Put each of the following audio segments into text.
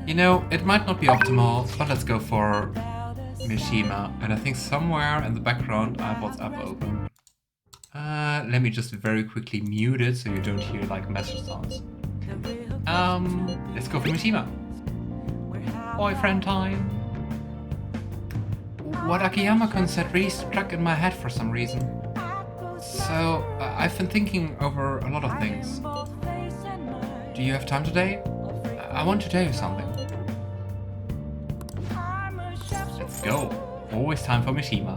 You know, it might not be optimal, but let's go for Mishima. And I think somewhere in the background I have WhatsApp open. Let me just very quickly mute it so you don't hear like message sounds. Let's go for Mishima. Boyfriend time. What Akiyama-kun said really struck in my head for some reason. So, I've been thinking over a lot of things. Do you have time today? I want to tell you something. Let's go. Always time for Mishima.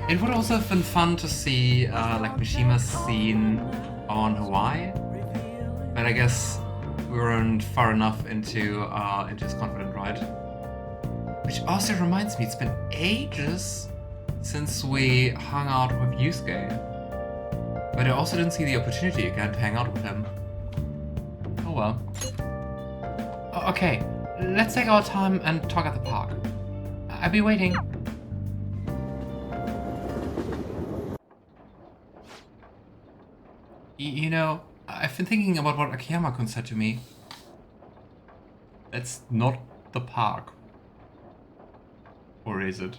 It would also have been fun to see like Mishima's scene on Hawaii, but I guess we weren't far enough into his confident ride. Which also reminds me, it's been ages since we hung out with Yusuke, but I also didn't see the opportunity again to hang out with him. Oh well. Okay, let's take our time and talk at the park. I'll be waiting. You know, I've been thinking about what Akiyama-kun said to me. That's not the park. Or is it?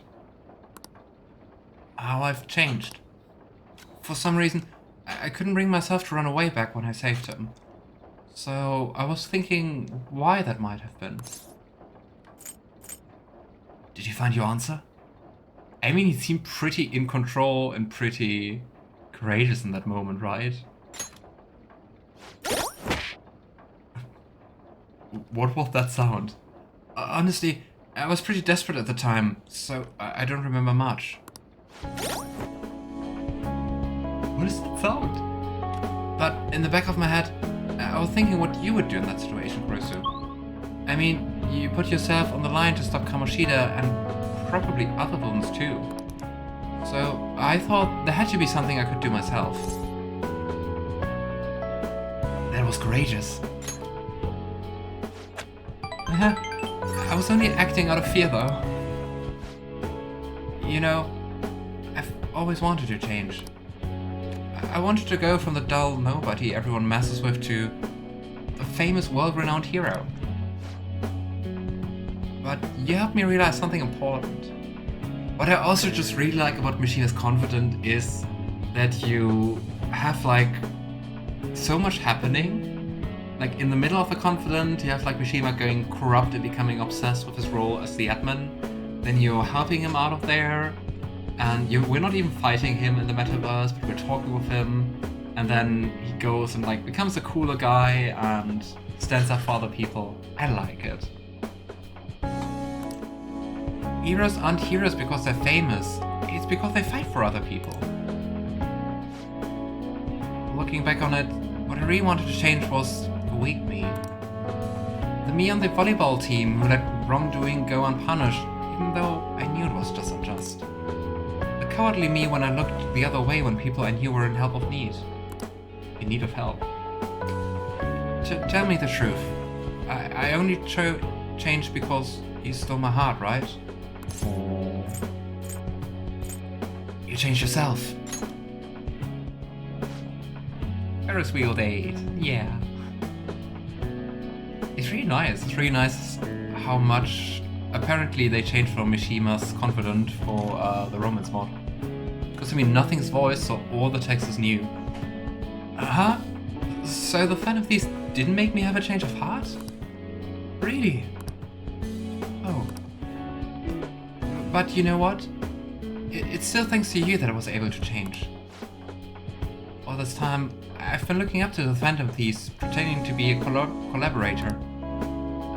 How I've changed. For some reason, I couldn't bring myself to run away back when I saved him. So I was thinking why that might have been. Did you find your answer? I mean, he seemed pretty in control and pretty courageous in that moment, right? What was that sound? Honestly, I was pretty desperate at the time, so I don't remember much. What is that sound? But in the back of my head, I was thinking what you would do in that situation, Kurusu. I mean, you put yourself on the line to stop Kamoshida and probably other villains too. So I thought there had to be something I could do myself. That was courageous. I was only acting out of fear though. You know, I've always wanted to change. I wanted to go from the dull nobody everyone messes with to a famous world-renowned hero. But you helped me realize something important. What I also just really like about Mishima's Confident is that you have like so much happening. Like in the middle of the Confident, you have like Mishima going corrupt and becoming obsessed with his role as the admin. Then you're helping him out of there, and we're not even fighting him in the metaverse, but we're talking with him. And then he goes and like becomes a cooler guy and stands up for other people. I like it. Heroes aren't heroes because they're famous. It's because they fight for other people. Looking back on it, what I really wanted to change was the weak me. The me on the volleyball team who let wrongdoing go unpunished, even though I knew it was just unjust. The cowardly me when I looked the other way when people I knew were in help of need. In need of help. Tell me the truth. I only changed because you stole my heart, right? Or you changed yourself. Ferris wheel date, yeah. It's really nice. It's really nice how much apparently they changed from Mishima's Confident for the romance mod. Because I mean, nothing's voiced, so all the text is new. Uh-huh. So the Phantom Thieves didn't make me have a change of heart? Really? Oh. But you know what? It's still thanks to you that I was able to change. All this time, I've been looking up to the Phantom Thieves, pretending to be a collaborator.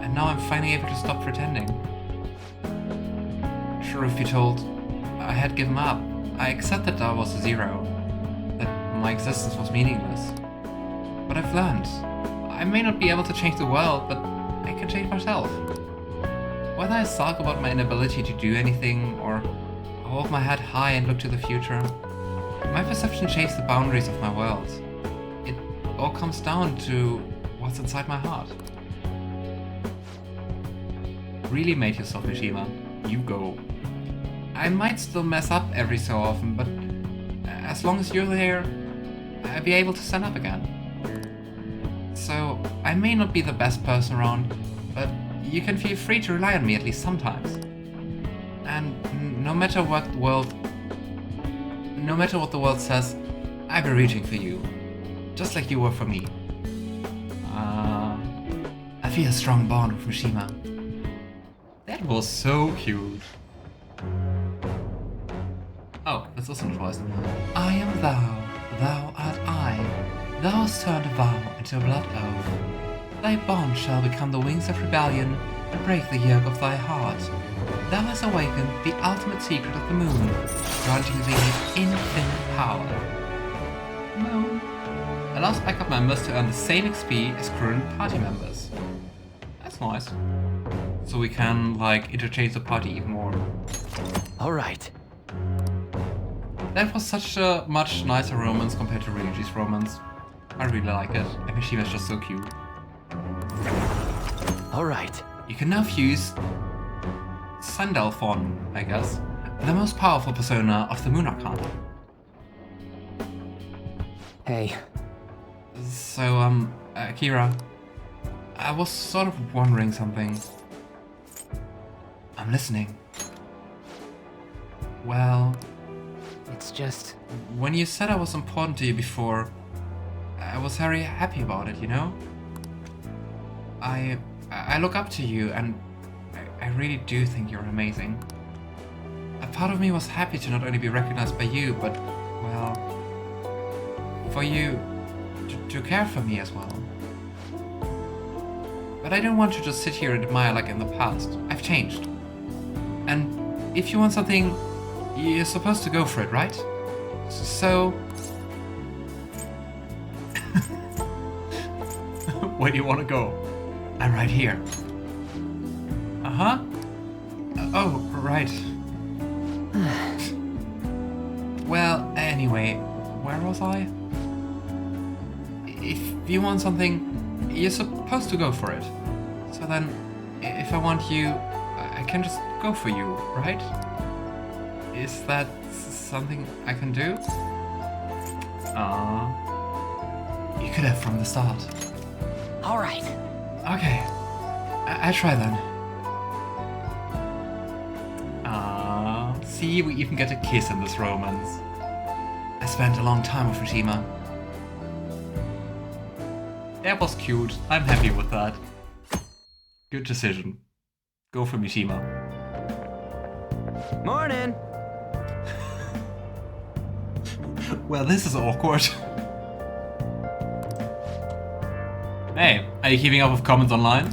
And now I'm finally able to stop pretending. Truth be told, I had given up. I accepted that I was a zero, that my existence was meaningless. But I've learned. I may not be able to change the world, but I can change myself. Whether I sulk about my inability to do anything, or hold my head high and look to the future, my perception shapes the boundaries of my world. It all comes down to what's inside my heart. Really made yourself, Mishima. You go. I might still mess up every so often, but as long as you're there, I'll be able to stand up again. So, I may not be the best person around, but you can feel free to rely on me at least sometimes. And no matter what the world says, I'll be rooting for you, just like you were for me. I feel a strong bond with Mishima. That was so cute. Oh, that's also not voiced. I am thou, thou art I. Thou hast turned a vow into a blood oath. Thy bond shall become the wings of rebellion and break the yoke of thy heart. Thou hast awakened the ultimate secret of the moon, granting thee infinite power. Moon. Allows backup members to earn the same XP as current party members. That's nice. So we can, like, interchange the party even more. Alright. That was such a much nicer romance compared to Ryuji's romance. I really like it. And Mishima's just so cute. Alright. You can now fuse Sandalphon, I guess, the most powerful persona of the Moon Arcana. Hey. So, Akira, I was sort of wondering something. I'm listening. Well, It's just... when you said I was important to you before, I was very happy about it, you know? I look up to you, and I really do think you're amazing. A part of me was happy to not only be recognized by you, but, well, for you to care for me as well. But I don't want to just sit here and admire like in the past. I've changed. And if you want something, you're supposed to go for it, right? So... where do you want to go? I'm right here. Uh-huh. Oh, right. Well, anyway, where was I? If you want something, you're supposed to go for it. So then, if I want you, I can just go for you, right? Is that something I can do? You could have from the start. Alright. Okay, I try then. See, we even get a kiss in this romance. I spent a long time with Mishima. That was cute. I'm happy with that. Good decision. Go for Mishima. Morning! Well, this is awkward. Hey, are you keeping up with comments online?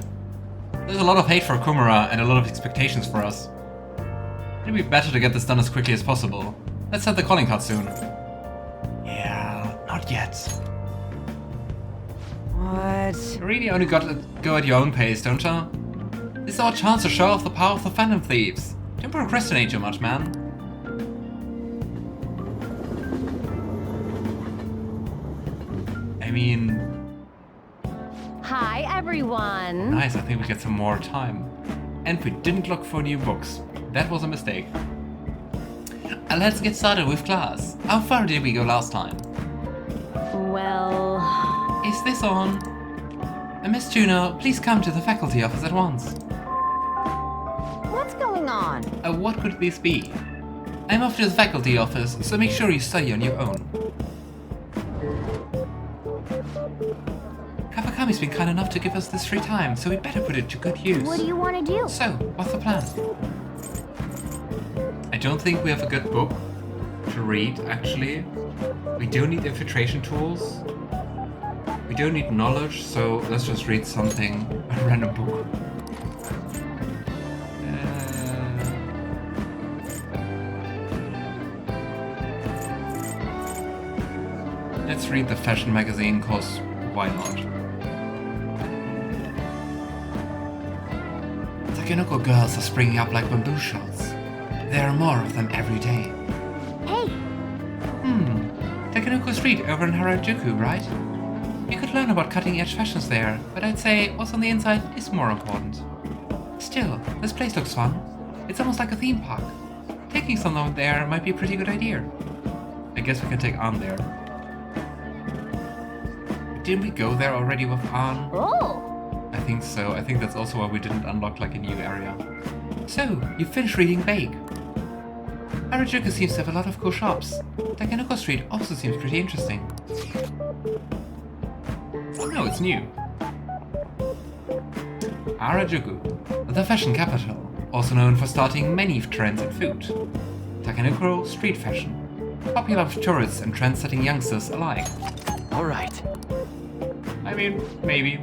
There's a lot of hate for Okumura and a lot of expectations for us. It'd be better to get this done as quickly as possible. Let's set the calling card soon. Yeah, not yet. What? You really only got to go at your own pace, don't ya? This is our chance to show off the power of the Phantom Thieves. Don't procrastinate too much, man. I mean... Hi, everyone. Nice, I think we get some more time. And we didn't look for new books. That was a mistake. Let's get started with class. How far did we go last time? Well... Is this on? Miss Tuna, please come to the faculty office at once. What's going on? What could this be? I'm off to the faculty office, so make sure you study on your own. Kawakami's been kind enough to give us this free time, so we better put it to good use. What do you want to do? So, what's the plan? I don't think we have a good book to read, actually. We don't need infiltration tools. We don't need knowledge, so let's just read something, a random book. Let's read the fashion magazine, cause why not? Takenoko girls are springing up like bamboo shoots. There are more of them every day. Hey! Takenoko Street over in Harajuku, right? You could learn about cutting-edge fashions there, but I'd say what's on the inside is more important. Still, this place looks fun. It's almost like a theme park. Taking someone there might be a pretty good idea. I guess we can take Ann there. Didn't we go there already with Ann? Oh! I think so. I think that's also why we didn't unlock like a new area. So, you finished reading Bake. Harajuku seems to have a lot of cool shops. Takenoko Street also seems pretty interesting. Oh no, it's new. Harajuku, the fashion capital, also known for starting many trends in food. Takenoko Street fashion, popular with tourists and trend-setting youngsters alike. Alright. I mean, maybe.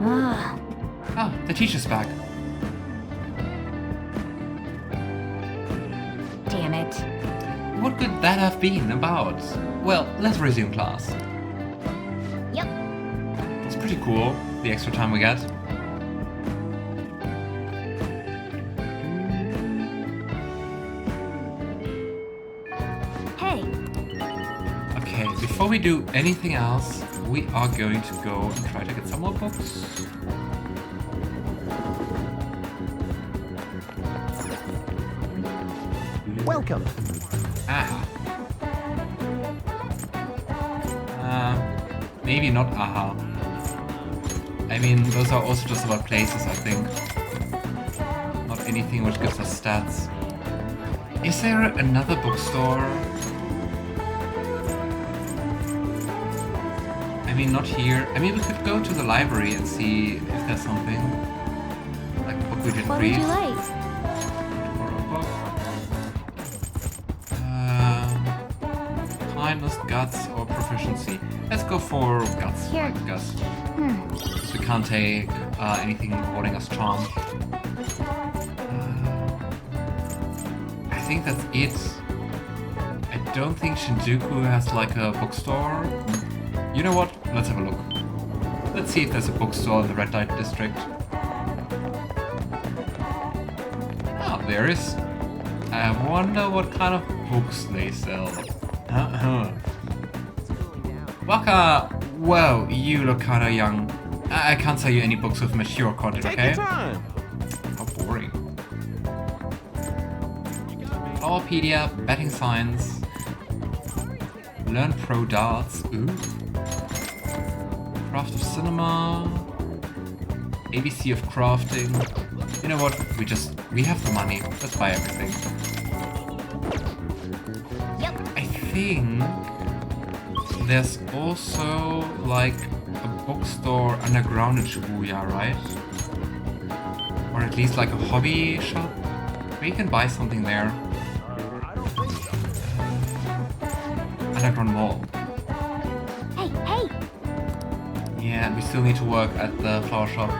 Ah, Ah, the teacher's back. damn it. What could that have been about? Well, let's resume class. Yep. It's pretty cool, the extra time we get. Hey, Okay, before we do anything else, we are going to go and try to get some more books. Welcome. Aha. Maybe not aha. I mean, those are also just about places, I think. Not anything which gives us stats. Is there another bookstore? I mean, not here. I mean, we could go to the library and see if there's something. Like a book we didn't what read. would you like? Or a book. Kindness, guts, or proficiency. Let's go for guts, Here. I guess. Because we can't take anything rewarding us charm. I think that's it. I don't think Shinjuku has like a bookstore. You know what? Let's have a look. Let's see if there's a bookstore in the red light district. Ah, there is. I wonder what kind of books they sell. Waka! Whoa, you look kinda young. I can't sell you any books with mature content, okay? How boring. Powerpedia, betting science. Learn pro darts. Ooh. Craft of cinema. ABC of crafting. You know what? We have the money. Let's buy everything. Yep. I think there's also like a bookstore underground in Shibuya, right? Or at least like a hobby shop. We can buy something there. Underground mall. Hey, hey. Yeah, we still need to work at the flower shop.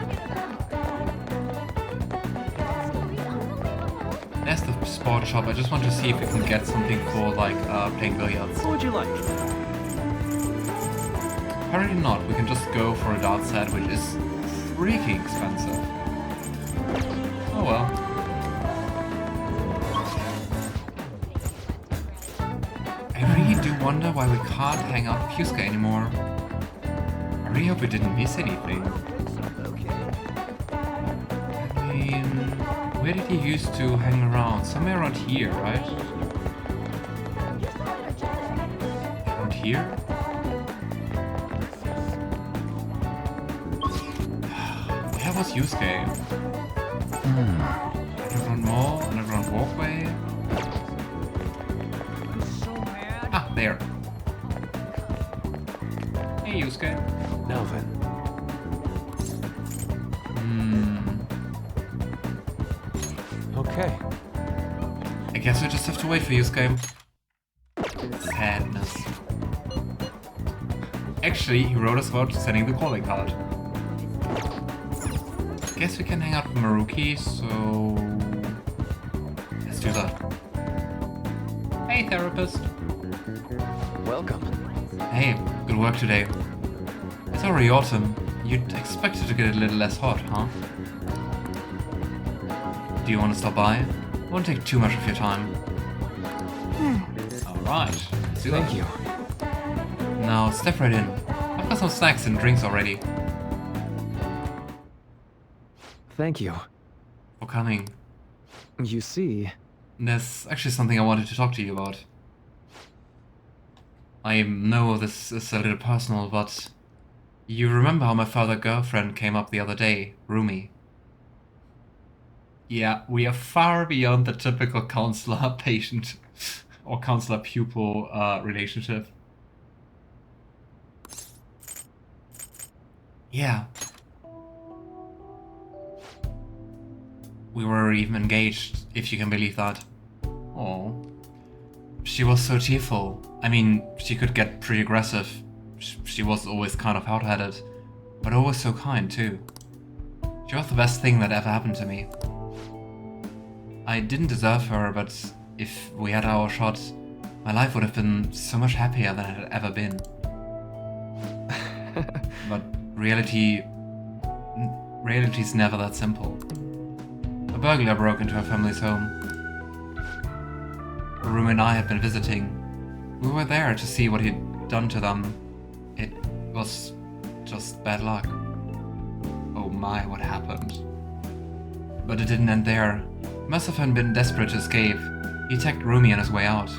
There's the sport shop. I just want to see if we can get something for like playing billiards. What would you like? Apparently not. We can just go for a dart set, which is freaking expensive. Oh well. I really do wonder why we can't hang out with Yusuke anymore. I really hope we didn't miss anything. I mean, where did he used to hang around? Somewhere around here, right? Around here? Where was Yusuke? Underground mall, underground walkway. Ah, there. Hey, Yusuke. Now then. Okay. I guess we just have to wait for Yusuke. Sadness. Actually, he wrote us about sending the calling card. Guess we can hang out with Maruki, so let's do that. Hey, therapist. Welcome. Hey, good work today. It's already autumn. You'd expect it to get a little less hot, huh? Do you want to stop by? I won't take too much of your time. Alright, let's do that. Thank you. Now, step right in. I've got some snacks and drinks already. Thank you. For coming. You see... There's actually something I wanted to talk to you about. I know this is a little personal, but You remember how my father's girlfriend came up the other day, Rumi? Yeah, we are far beyond the typical counselor-patient or counselor-pupil relationship. Yeah. We were even engaged, if you can believe that. Oh. She was so cheerful. I mean, she could get pretty aggressive. She was always kind of hot-headed, but always so kind too. She was the best thing that ever happened to me. I didn't deserve her, but if we had our shot, my life would have been so much happier than it had ever been. But reality's never that simple. A burglar broke into her family's home. Rumi and I had been visiting. We were there to see what he'd done to them. It was just bad luck. Oh my, what happened? But it didn't end there. Must have been desperate to escape. He attacked Rumi on his way out.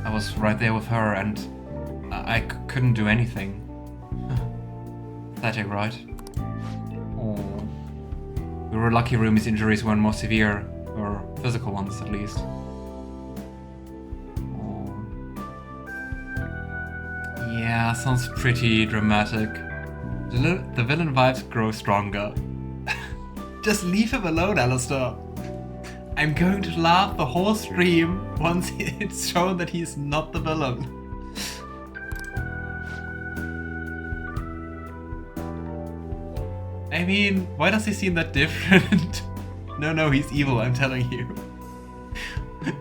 I was right there with her and I couldn't do anything. Pathetic, right? Oh. We were lucky Rumi's injuries weren't more severe, or physical ones at least. Oh. Yeah, sounds pretty dramatic. The villain vibes grow stronger. Just leave him alone, Alistair. I'm going to laugh the whole stream once it's shown that he's not the villain. I mean, why does he seem that different? No, he's evil, I'm telling you.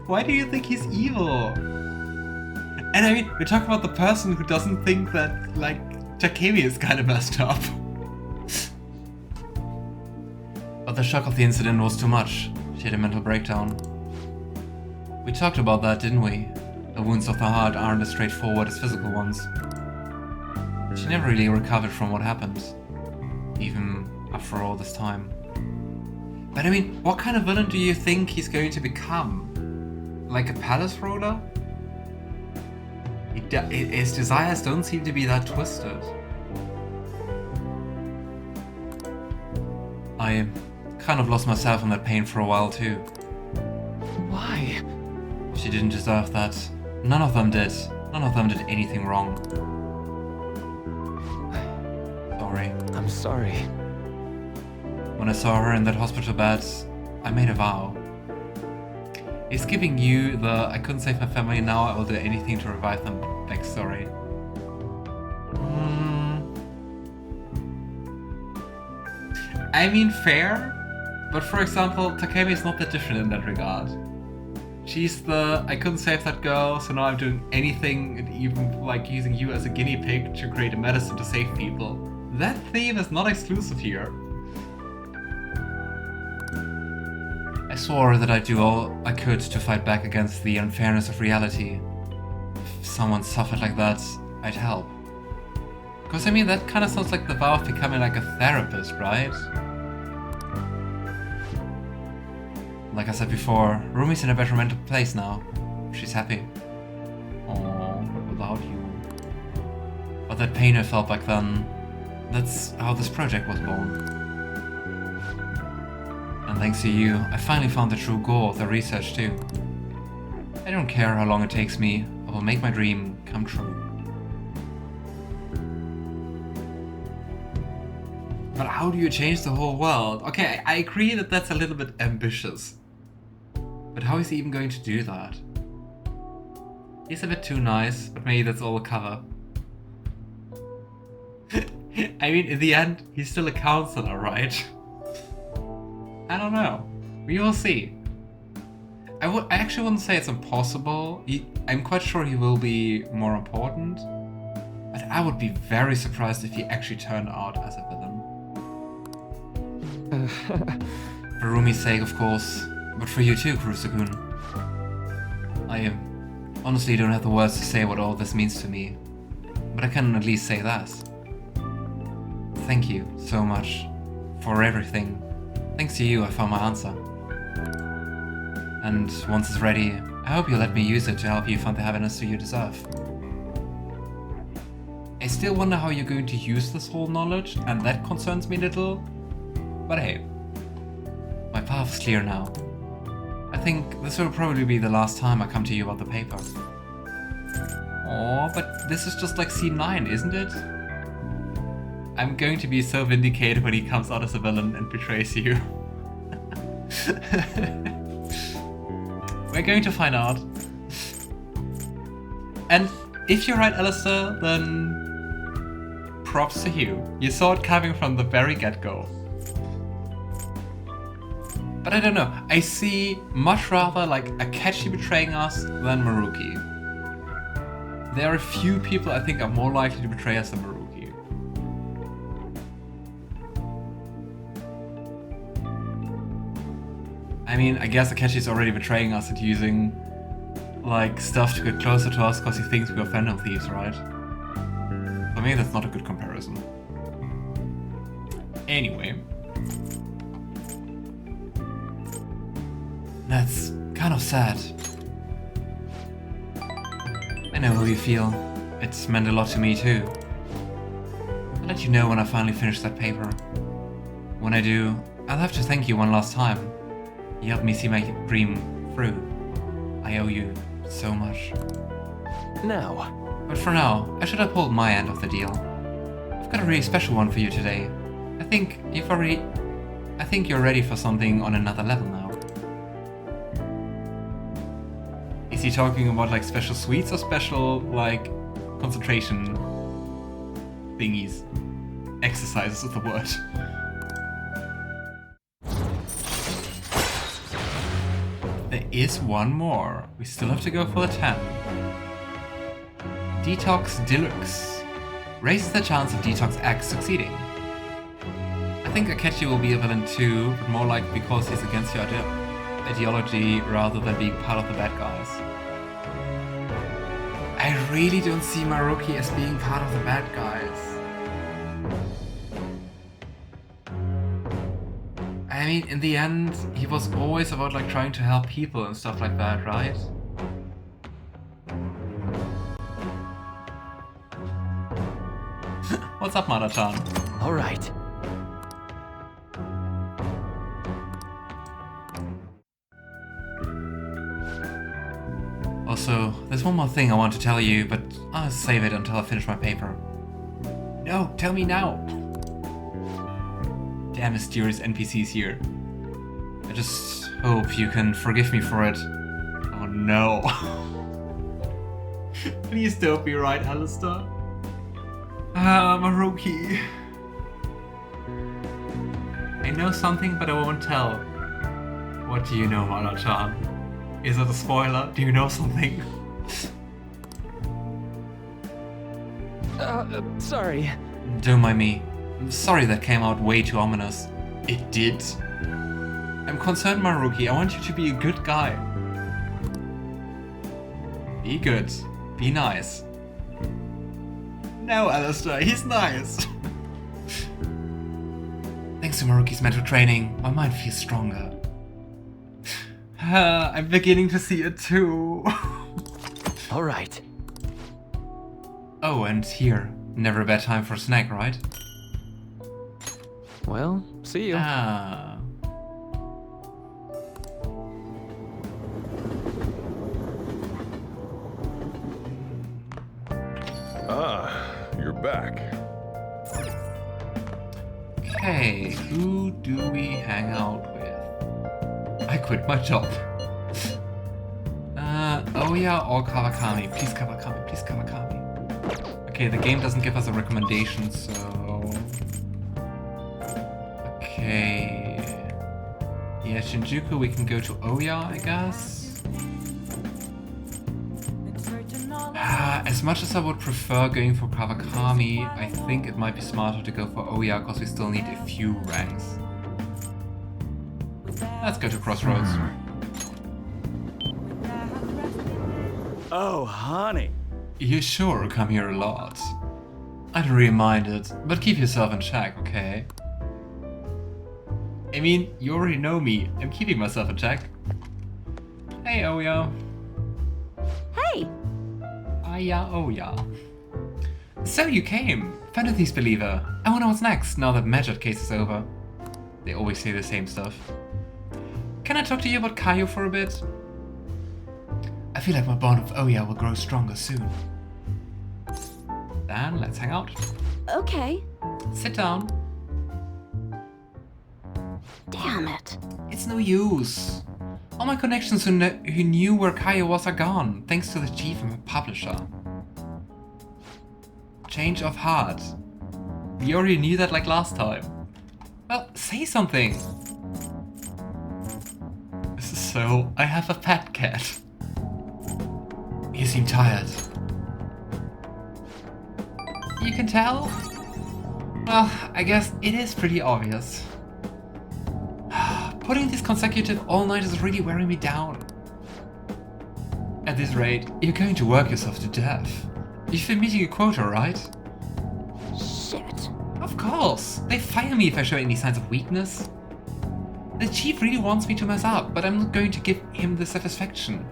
Why do you think he's evil? And I mean, we talk about the person who doesn't think that, like, Takemi is kind of messed up. But the shock of the incident was too much. She had a mental breakdown. We talked about that, didn't we? The wounds of the heart aren't as straightforward as physical ones. She never really recovered from what happened, even after all this time. But I mean, what kind of villain do you think he's going to become? Like a palace ruler? His desires don't seem to be that twisted. I kind of lost myself in that pain for a while too. Why? She didn't deserve that. None of them did. None of them did anything wrong. Sorry. I'm sorry. When I saw her in that hospital bed, I made a vow. It's giving you the I couldn't save my family, now I will do anything to revive them backstory. I mean, fair, but for example, Takemi is not that different in that regard. She's the I couldn't save that girl, so now I'm doing anything, and even like using you as a guinea pig to create a medicine to save people. That theme is not exclusive here. I swore that I'd do all I could to fight back against the unfairness of reality. If someone suffered like that, I'd help. Because I mean, that kind of sounds like the vow of becoming like a therapist, right? Like I said before, Rumi's in a better mental place now. She's happy. Oh, without you. But that pain I felt back then, that's how this project was born. And thanks to you, I finally found the true goal of the research too. I don't care how long it takes me, I will make my dream come true. But how do you change the whole world? Okay, I agree that that's a little bit ambitious. But how is he even going to do that? He's a bit too nice, but maybe that's all a cover. I mean, in the end, he's still a counselor, right? I don't know. We will see. I actually wouldn't say it's impossible. I'm quite sure he will be more important. But I would be very surprised if he actually turned out as a villain. For Rumi's sake, of course. But for you too, Kurusu-kun. I honestly don't have the words to say what all this means to me. But I can at least say that. Thank you so much for everything. Thanks to you, I found my answer. And once it's ready, I hope you'll let me use it to help you find the happiness you deserve. I still wonder how you're going to use this whole knowledge, and that concerns me a little. But hey, my path is clear now. I think this will probably be the last time I come to you about the paper. Oh, but this is just like scene 9, isn't it? I'm going to be so vindicated when he comes out as a villain and betrays you. We're going to find out. And if you're right, Alistair, then props to you. You saw it coming from the very get-go. But I don't know, I see much rather like Akechi betraying us than Maruki. There are a few people I think are more likely to betray us than Maruki. I mean, I guess Akechi's already betraying us and using like stuff to get closer to us because he thinks we are Phantom Thieves, right? For me, that's not a good comparison. Anyway. That's kind of sad. I know how you feel. It's meant a lot to me too. I'll let you know when I finally finish that paper. When I do, I'll have to thank you one last time. You helped me see my dream through. I owe you so much. Now. But for now, I should uphold my end of the deal. I've got a really special one for you today. I think you're ready for something on another level now. Is he talking about like special sweets or special like concentration thingies? Exercises is the word. There is one more. We still have to go for the 10. Detox Deluxe. Raises the chance of Detox X succeeding. I think Akechi will be a villain too, but more like because he's against your ideology rather than being part of the bad guys. I really don't see Maruki as being part of the bad guys. I mean, in the end, he was always about like trying to help people and stuff like that, right? What's up, Mara-chan? All right. Also, there's one more thing I want to tell you, but I'll save it until I finish my paper. No, tell me now! Damn mysterious NPCs here. I just hope you can forgive me for it. Oh no. Please don't be right, Alistair. Maruki. I know something, but I won't tell. What do you know, Mara-chan? Is it a spoiler? Do you know something? Sorry. Don't mind me. I'm sorry that came out way too ominous. It did. I'm concerned, Maruki. I want you to be a good guy. Be good. Be nice. No, Alistair, he's nice. Thanks to Maruki's mental training, my mind feels stronger. I'm beginning to see it too. All right. Oh, and here. Never a bad time for a snack, right? Well, see you. Ah. You're back. Okay, who do we hang out with? I quit my job. Oya or Kawakami? Please Kawakami, please Kawakami. Okay, the game doesn't give us a recommendation, so... Okay... Yeah, Shinjuku, we can go to Oya, I guess? As much as I would prefer going for Kawakami, I think it might be smarter to go for Oya because we still need a few ranks. Let's go to Crossroads. Oh, honey. You sure come here a lot. I don't really mind it, but keep yourself in check, okay? I mean, you already know me. I'm keeping myself in check. Hey, Oya. Hey! Aya Oya. So you came! Phantom Thieves believer. I wonder what's next, now that Magic case is over. They always say the same stuff. Can I talk to you about Kaio for a bit? I feel like my bond with Oya will grow stronger soon. Then, let's hang out. Okay. Sit down. Damn it. It's no use. All my connections who knew where Kaio was are gone, thanks to the chief and the publisher. Change of heart. You already knew that like last time. Well, say something. So, I have a pet cat. You seem tired. You can tell? Well, I guess it is pretty obvious. Putting these consecutive all-nighters is really wearing me down. At this rate, you're going to work yourself to death. You've been meeting a quota, right? Shit. Of course! They fire me if I show any signs of weakness. The chief really wants me to mess up, but I'm not going to give him the satisfaction.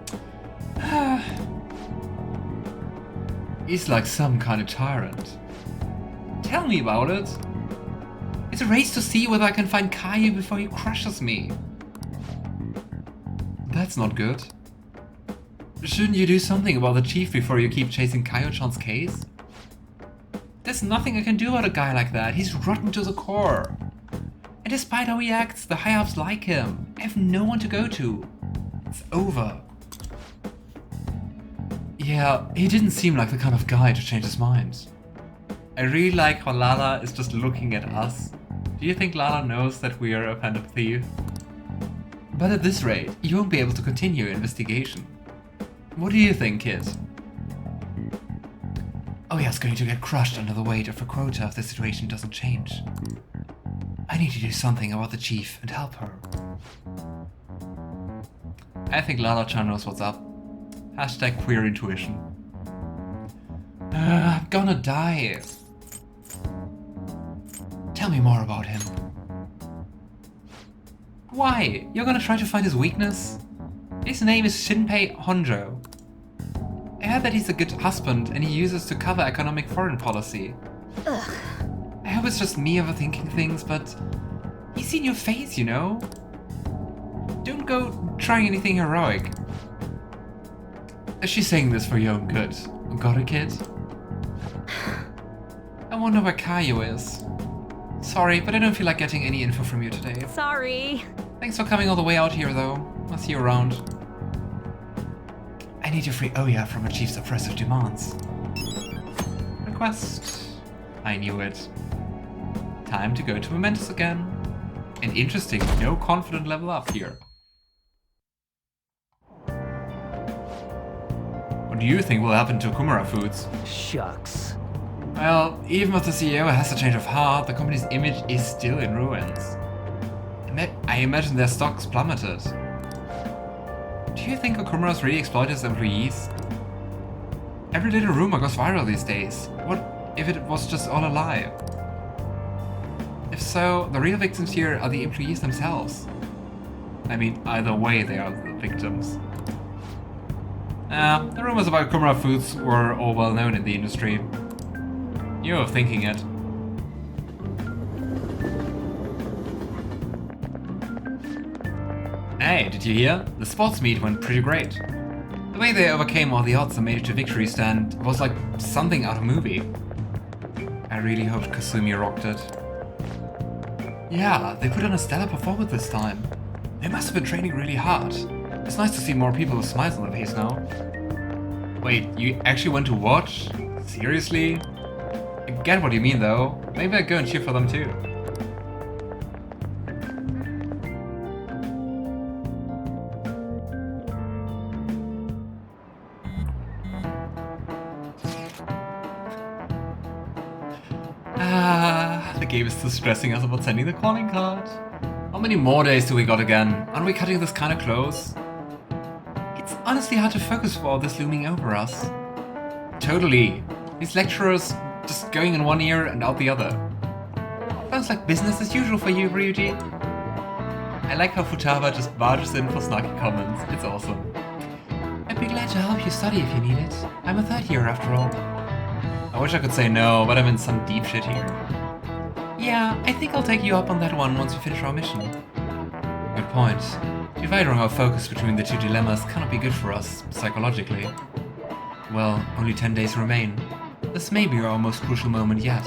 He's like some kind of tyrant. Tell me about it. It's a race to see whether I can find Kaio before he crushes me. That's not good. Shouldn't you do something about the chief before you keep chasing Kaio-chan's case? There's nothing I can do about a guy like that. He's rotten to the core. And despite how he acts, the high-ups like him. I have no one to go to. It's over. Yeah, he didn't seem like the kind of guy to change his mind. I really like how Lala is just looking at us. Do you think Lala knows that we are a Phantom Thief? But at this rate, you won't be able to continue your investigation. What do you think, kid? Oya's going to get crushed under the weight of her quota if the situation doesn't change. I need to do something about the chief and help her. I think Lala-chan knows what's up. Hashtag queer intuition. I'm gonna die. Tell me more about him. Why? You're gonna try to find his weakness? His name is Shinpei Honjo. I heard that he's a good husband and he uses to cover economic foreign policy. Ugh. I hope it's just me overthinking things, but he's seen your face, you know? Don't go trying anything heroic. She's saying this for your own good. Got it, kid? I wonder where Kaio is. Sorry, but I don't feel like getting any info from you today. Sorry. Thanks for coming all the way out here, though. I'll see you around. I need to free Oya from her chief's oppressive demands. Request. I knew it. Time to go to Mementos again. An interesting, no confident level up here. What do you think will happen to Okumura Foods? Shucks. Well, even if the CEO has a change of heart, the company's image is still in ruins. I imagine their stocks plummeted. Do you think Okumura's really exploited his employees? Every little rumor goes viral these days. What if it was just all a lie? If so, the real victims here are the employees themselves. I mean, either way, they are the victims. The rumors about Okumura Foods were all well known in the industry. You're thinking it. Hey, did you hear? The sports meet went pretty great. The way they overcame all the odds and made it to victory stand was like something out of a movie. I really hoped Kasumi rocked it. Yeah, they put on a stellar performance this time. They must have been training really hard. It's nice to see more people with smiles on their face now. Wait, you actually went to watch? Seriously? I get what you mean though. Maybe I'd go and cheer for them too. The game is still stressing us about sending the calling card. How many more days do we got again? Aren't we cutting this kinda close? It's honestly hard to focus with all this looming over us. Totally. These lecturers just going in one ear and out the other. Sounds like business as usual for you, Ryuji. I like how Futaba just barges in for snarky comments. It's awesome. I'd be glad to help you study if you need it. I'm a third year after all. I wish I could say no, but I'm in some deep shit here. Yeah, I think I'll take you up on that one once we finish our mission. Good point. Dividing our focus between the two dilemmas cannot be good for us, psychologically. Well, only 10 days remain. This may be our most crucial moment yet.